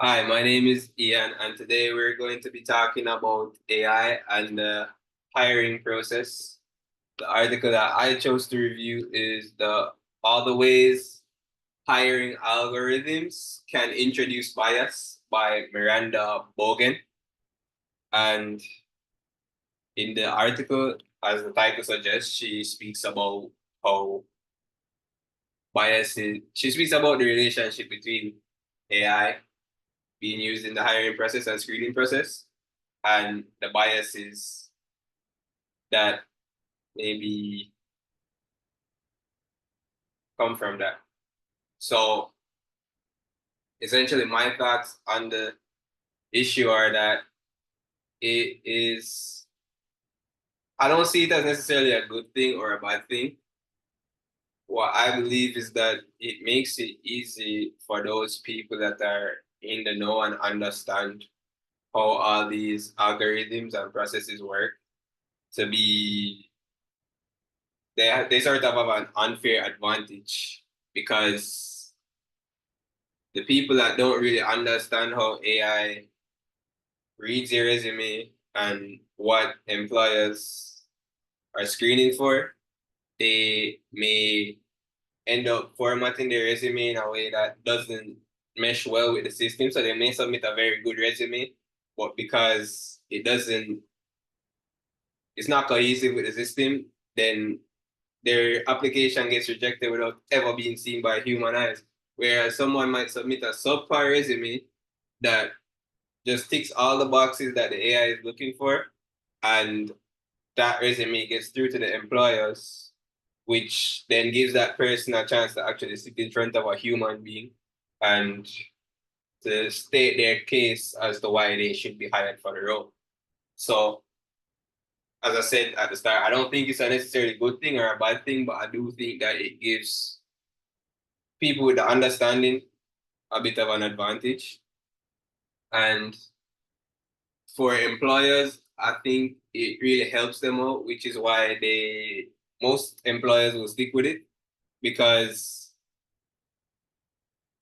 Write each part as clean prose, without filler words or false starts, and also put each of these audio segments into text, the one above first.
Hi, my name is Ian, and today we're going to be talking about AI and the hiring process. The article that I chose to review is the All the Ways Hiring Algorithms Can Introduce Bias by Miranda Bogan. And in the article, as the title suggests, she speaks about how she speaks about the relationship between AI being used in the hiring process and screening process and the biases that maybe come from that. So essentially my thoughts on the issue are that it is, I don't see it as necessarily a good thing or a bad thing. What I believe is that it makes it easy for those people that are in the know and understand how all these algorithms and processes work to be, they sort of have an unfair advantage because the people that don't really understand how AI reads your resume and what employers are screening for, they may end up formatting their resume in a way that doesn't mesh well with the system. So they may submit a very good resume, but because it's not cohesive with the system, then their application gets rejected without ever being seen by human eyes. Whereas someone might submit a subpar resume that just ticks all the boxes that the AI is looking for, and that resume gets through to the employers, which then gives that person a chance to actually sit in front of a human being and to state their case as to why they should be hired for the role. So, as I said at the start, I don't think it's a necessarily good thing or a bad thing, but I do think that it gives people with the understanding a bit of an advantage. And for employers, I think it really helps them out, which is why most employers will stick with it because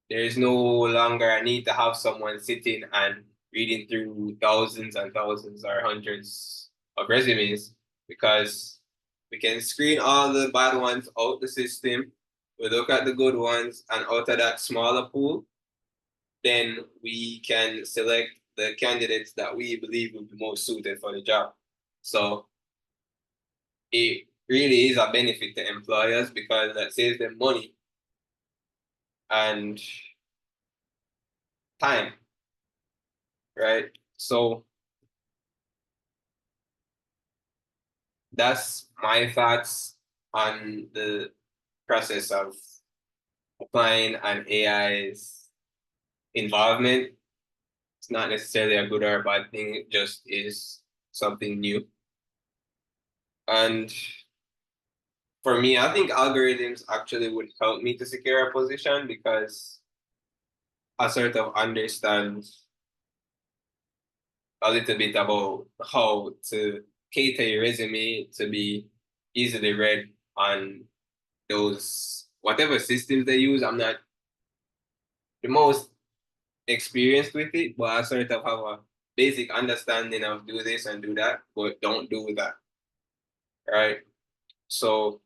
there is no longer a need to have someone sitting and reading through thousands and thousands or hundreds of resumes because we can screen all the bad ones out the system. We look at the good ones, and out of that smaller pool, then we can select the candidates that we believe will be most suited for the job. So it really is a benefit to employers because that saves them money and time, right? So that's my thoughts on the process of applying an AI's involvement. It's not necessarily a good or a bad thing, it just is something new. And for me, I think algorithms actually would help me to secure a position because I sort of understand a little bit about how to cater your resume to be easily read on those whatever systems they use. I'm not the most experienced with it, but I sort of have a basic understanding of do this and do that, but don't do that. Right. So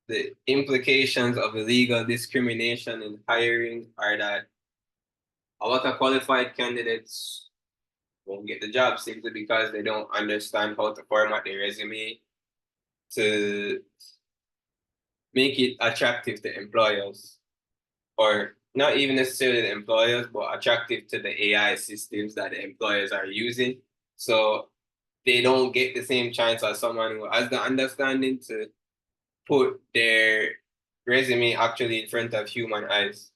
the implications of illegal discrimination in hiring are that a lot of qualified candidates won't get the job simply because they don't understand how to format their resume to make it attractive to employers, or not even necessarily the employers, but attractive to the AI systems that the employers are using. So they don't get the same chance as someone who has the understanding to put their resume actually in front of human eyes.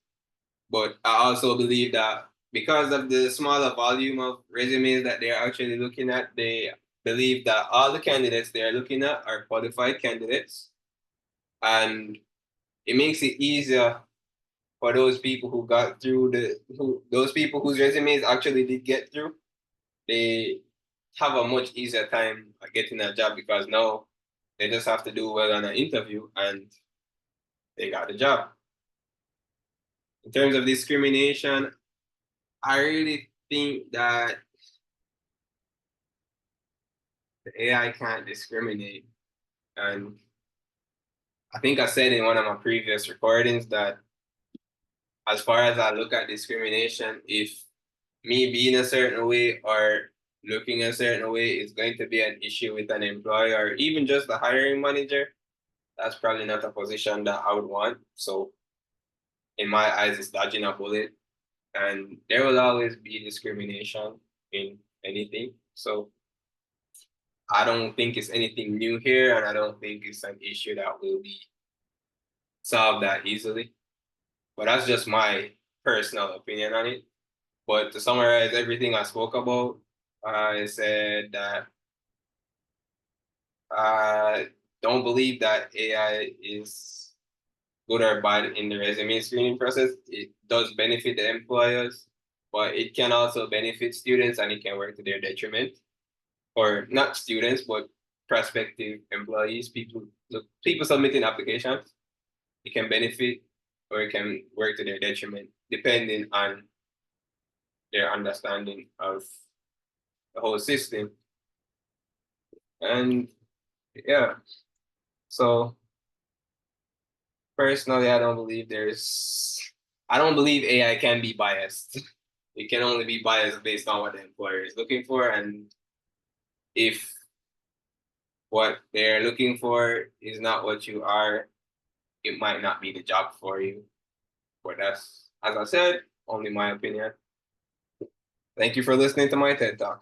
But I also believe that because of the smaller volume of resumes that they're actually looking at, they believe that all the candidates they're looking at are qualified candidates. And it makes it easier for those people who got through those people whose resumes actually did get through, they have a much easier time getting a job because now they just have to do well on an interview and they got the job. In terms of discrimination, I really think that the AI can't discriminate. And I think I said in one of my previous recordings that as far as I look at discrimination, if me being a certain way or looking a certain way is going to be an issue with an employer or even just the hiring manager, that's probably not a position that I would want. So in my eyes, it's dodging a bullet. And there will always be discrimination in anything. So I don't think it's anything new here, and I don't think it's an issue that will be solved that easily. But that's just my personal opinion on it. But to summarize everything I spoke about, I said that I don't believe that AI is good or bad in the resume screening process. It does benefit the employers, but it can also benefit students and it can work to their detriment. Or not students, but prospective employees, people submitting applications. It can benefit or it can work to their detriment, depending on their understanding of the whole system. And yeah, so personally, I don't believe AI can be biased. It can only be biased based on what the employer is looking for. And if what they're looking for is not what you are, it might not be the job for you. But that's, as I said, only my opinion. Thank you for listening to my TED Talk.